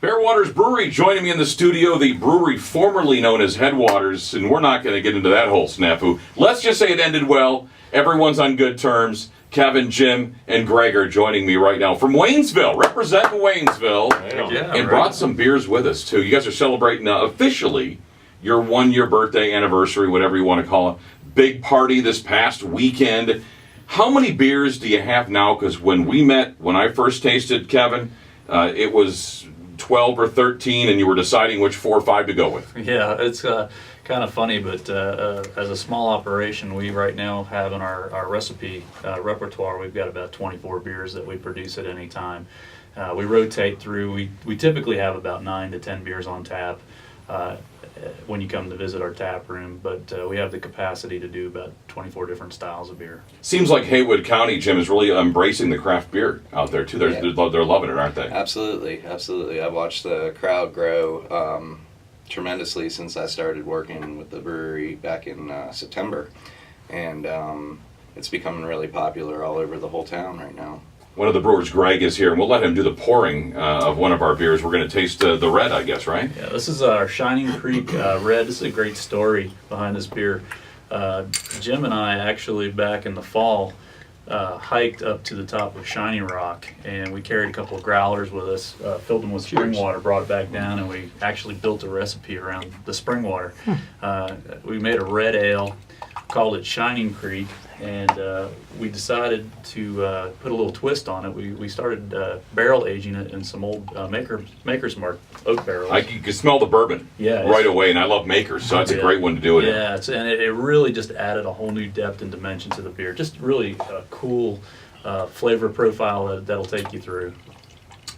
BearWaters Brewery joining me in the studio, the brewery formerly known as Headwaters, and we're not going to get into that whole snafu. Let's just say it ended well. Everyone's on good terms. Kevin, Jim, and Greg are joining me right now from Waynesville, representing Waynesville, and brought some beers with us, too. You guys are celebrating officially your one-year birthday anniversary, whatever you want to call it. Big party this past weekend. How many beers do you have now? Because when we met, when I first tasted, Kevin, it was 12 or 13, and you were deciding which 4 or 5 to go with. Yeah, it's kind of funny, but as a small operation, we right now have in our recipe repertoire, we've got about 24 beers that we produce at any time. We rotate through. We typically have about 9 to 10 beers on tap when you come to visit our tap room, but we have the capacity to do about 24 different styles of beer. Seems like Haywood County, Jim, is really embracing the craft beer out there, too. They're loving it, aren't they? Absolutely, absolutely. I've watched the crowd grow tremendously since I started working with the brewery back in September, and it's becoming really popular all over the whole town right now. One of the brewers, Greg, is here, and we'll let him do the pouring of one of our beers. We're going to taste the red, I guess, right? Yeah, this is our Shining Creek Red. This is a great story behind this beer. Jim and I actually, back in the fall, hiked up to the top of Shining Rock, and we carried a couple of growlers with us, filled them with spring water, brought it back down, and we actually built a recipe around the spring water. We made a red ale, called it Shining Creek, and we decided to put a little twist on it. We started barrel aging it in some old Maker's Mark oak barrels. You can smell the bourbon right away, and I love Makers, so that's a great one to do it in. Yeah, and it really just added a whole new depth and dimension to the beer. Just really a cool flavor profile that'll take you through.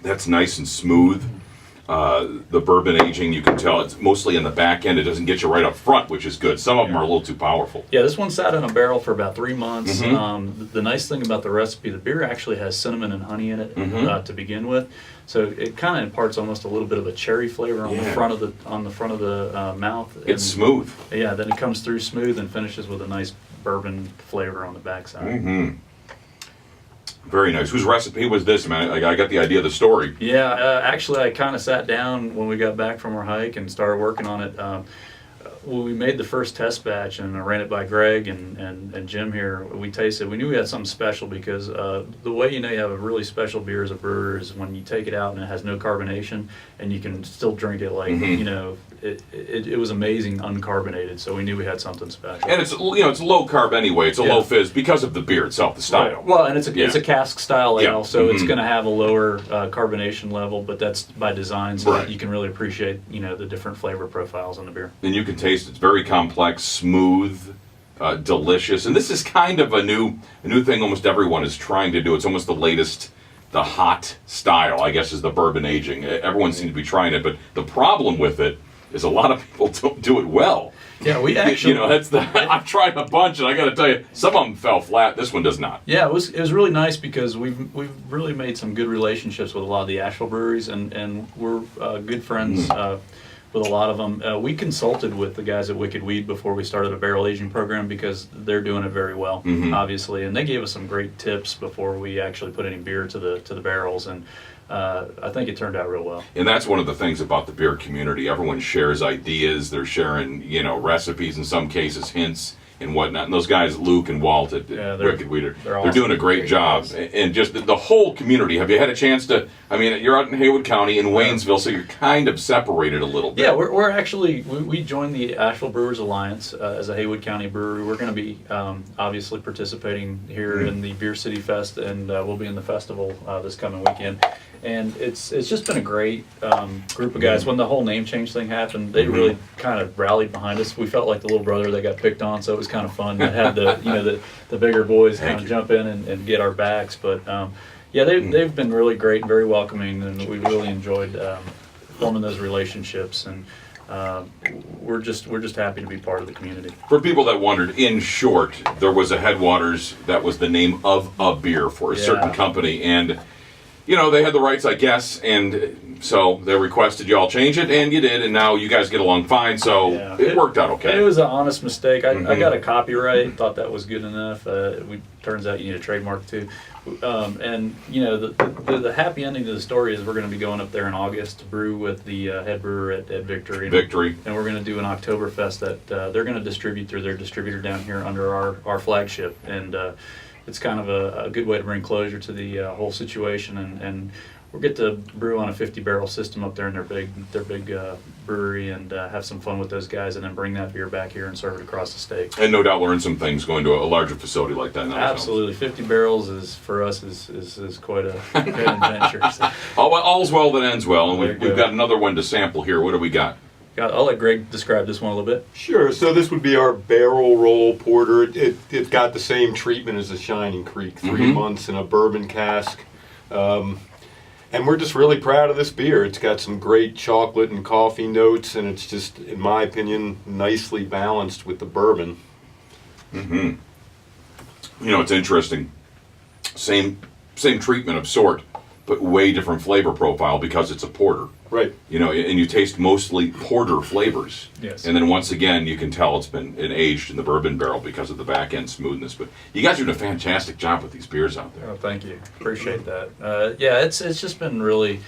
That's nice and smooth. The bourbon aging, you can tell it's mostly in the back end. It doesn't get you right up front, which is good. Some of them are a little too powerful. Yeah, this one sat in a barrel for about 3 months. The nice thing about the recipe, the beer actually has cinnamon and honey in it to begin with, so it kind of imparts almost a little bit of a cherry flavor on the front of the mouth. It's smooth. Yeah, then it comes through smooth and finishes with a nice bourbon flavor on the backside. Very nice. Whose recipe was this, man? I got the idea of the story. Yeah, actually, I kind of sat down when we got back from our hike and started working on it. When we made the first test batch and I ran it by Greg and Jim here, we tasted. We knew we had something special because the way you know you have a really special beer as a brewer is when you take it out and it has no carbonation and you can still drink it like you know. It was amazing uncarbonated, so we knew we had something special. And it's it's low carb anyway. It's a low fizz because of the beer itself, the style. Right. Well, and it's a cask style ale, so it's going to have a lower carbonation level, but that's by design, so that you can really appreciate the different flavor profiles on the beer. And you can taste it's very complex, smooth, delicious, and this is kind of a new thing. Almost everyone is trying to do. It's almost the latest. The hot style, I guess, is the bourbon aging. Everyone seems to be trying it, but the problem with it is a lot of people don't do it well. Yeah, we actually... I've tried a bunch, and I got to tell you, some of them fell flat. This one does not. Yeah, it was really nice because we've really made some good relationships with a lot of the Asheville breweries, and we're good friends with a lot of them. We consulted with the guys at Wicked Weed before we started a barrel aging program because they're doing it very well, obviously, and they gave us some great tips before we actually put any beer to the barrels, and I think it turned out real well. And that's one of the things about the beer community. Everyone shares ideas. They're sharing, recipes, in some cases, hints and whatnot. And those guys, Luke and Walt at Wicked Weed, they're doing a great job. And just the whole community. Have you had a chance to, you're out in Haywood County in Waynesville, so you're kind of separated a little bit. Yeah, we're actually, we joined the Asheville Brewers Alliance as a Haywood County brewery. We're going to be obviously participating here in the Beer City Fest, and we'll be in the festival this coming weekend. And it's just been a great group of guys. When the whole name change thing happened, they really kind of rallied behind us. We felt like the little brother that got picked on, so it was kind of fun to have the bigger boys kind of jump in and get our backs. But they've been really great and very welcoming, and we really enjoyed forming those relationships. And we're just happy to be part of the community. For people that wondered, in short, there was a Headwaters that was the name of a beer for a certain company, and you know, they had the rights, I guess, and so they requested you all change it, and you did, and now you guys get along fine, so Yeah. it worked out okay. It was an honest mistake. I Mhm. got a copyright, thought that was good enough. Turns out you need a trademark too. And you know, the happy ending to the story is we're going to be going up there in August to brew with the head brewer at Victory. Victory. And we're going to do an Oktoberfest that they're going to distribute through their distributor down here under our flagship. And it's kind of a good way to bring closure to the whole situation. And we'll get to brew on a 50-barrel system up there in their big brewery and have some fun with those guys, and then bring that beer back here and serve it across the state. And no doubt learn some things going to a larger facility like that now. Absolutely, 50 barrels is for us is quite a good adventure. So. All's well that ends well, and There you we've go. got another one to sample here. What do we got? I'll let Greg describe this one a little bit. Sure. So this would be our barrel roll porter. It got the same treatment as the Shining Creek, 3 months in a bourbon cask. And we're just really proud of this beer. It's got some great chocolate and coffee notes, and it's just, in my opinion, nicely balanced with the bourbon. You know, it's interesting. Same treatment of sort, but way different flavor profile because it's a porter. Right. You know, and you taste mostly porter flavors. Yes. And then once again, you can tell it's been aged in the bourbon barrel because of the back end smoothness. But you guys are doing a fantastic job with these beers out there. Oh, thank you. Appreciate that. Yeah, it's just been really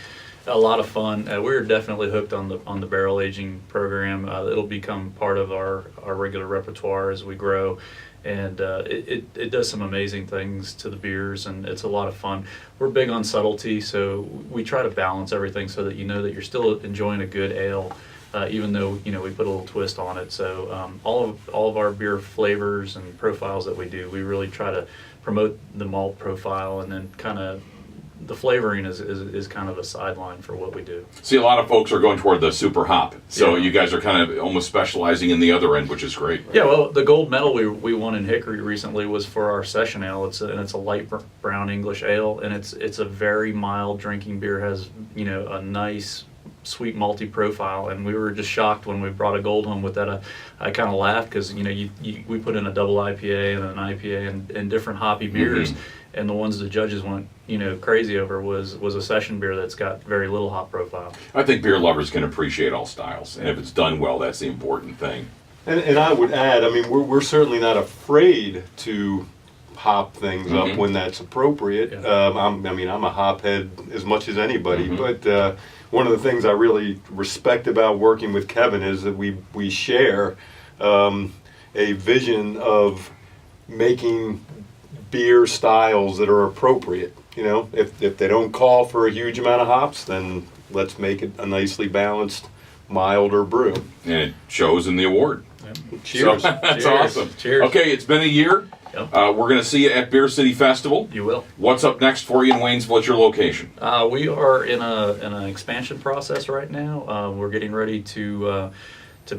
a lot of fun. We're definitely hooked on the barrel aging program. It'll become part of our regular repertoire as we grow. And it does some amazing things to the beers, and it's a lot of fun. We're big on subtlety, so we try to balance everything so that you know that you're still enjoying a good ale, even though we put a little twist on it. So all of our beer flavors and profiles that we do, we really try to promote the malt profile, and then kind of the flavoring is kind of a sideline for what we do. See, a lot of folks are going toward the super hop. So Yeah. you guys are kind of almost specializing in the other end, which is great. Yeah, well, the gold medal we won in Hickory recently was for our session ale. It's a light brown English ale, and it's a very mild drinking beer. Has a nice sweet malty profile, and we were just shocked when we brought a gold home with that. I kind of laughed because we put in a double IPA and an IPA and different hoppy beers, and the ones the judges went crazy over was a session beer that's got very little hop profile. I think beer lovers can appreciate all styles, and if it's done well, that's the important thing. And I would add, I mean, we're certainly not afraid to hop things up when that's appropriate. Yeah. I'm a hophead as much as anybody, but one of the things I really respect about working with Kevin is that we share a vision of making beer styles that are appropriate. If they don't call for a huge amount of hops, then let's make it a nicely balanced, milder brew. And it shows in the award. Cheers. So, that's Cheers. awesome. Cheers. Okay, it's been a year. Yep. We're going to see you at Beer City Festival. You will. What's up next for you in Waynesville at your location? We are in an expansion process right now. We're getting ready to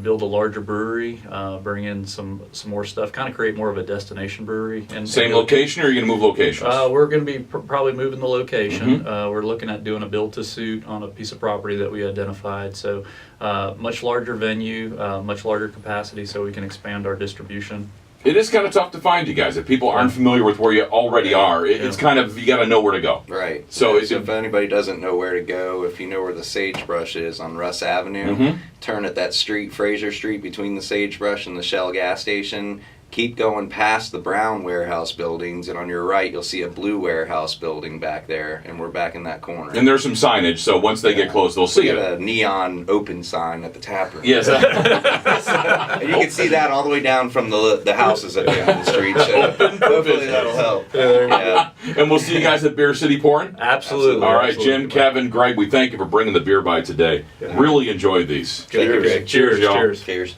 build a larger brewery, bring in some more stuff, kind of create more of a destination brewery. And Same location, or are you going to move locations? We're going to be probably moving the location. We're looking at doing a build-to-suit on a piece of property that we identified. So much larger venue, much larger capacity, so we can expand our distribution. It is kind of tough to find you guys. If people aren't familiar with where you already are, it's kind of, you got to know where to go. Right. So if anybody doesn't know where to go, if you know where the Sagebrush is on Russ Avenue, turn at that street, Fraser Street, between the Sagebrush and the Shell gas station. Keep going past the brown warehouse buildings, and on your right you'll see a blue warehouse building back there, and we're back in that corner. And there's some signage, so once they get close, they'll see We it. got a neon open sign at the tap room. Yes. And you can see that all the way down from the houses at the end of the street. So hopefully that'll help. Yeah. And we'll see you guys at Beer City Pouring. Absolutely. All right, Absolutely. Jim, Kevin, Greg, we thank you for bringing the beer by today. Really enjoyed these. Thank you, Greg. Cheers. y'all. Cheers. Cheers.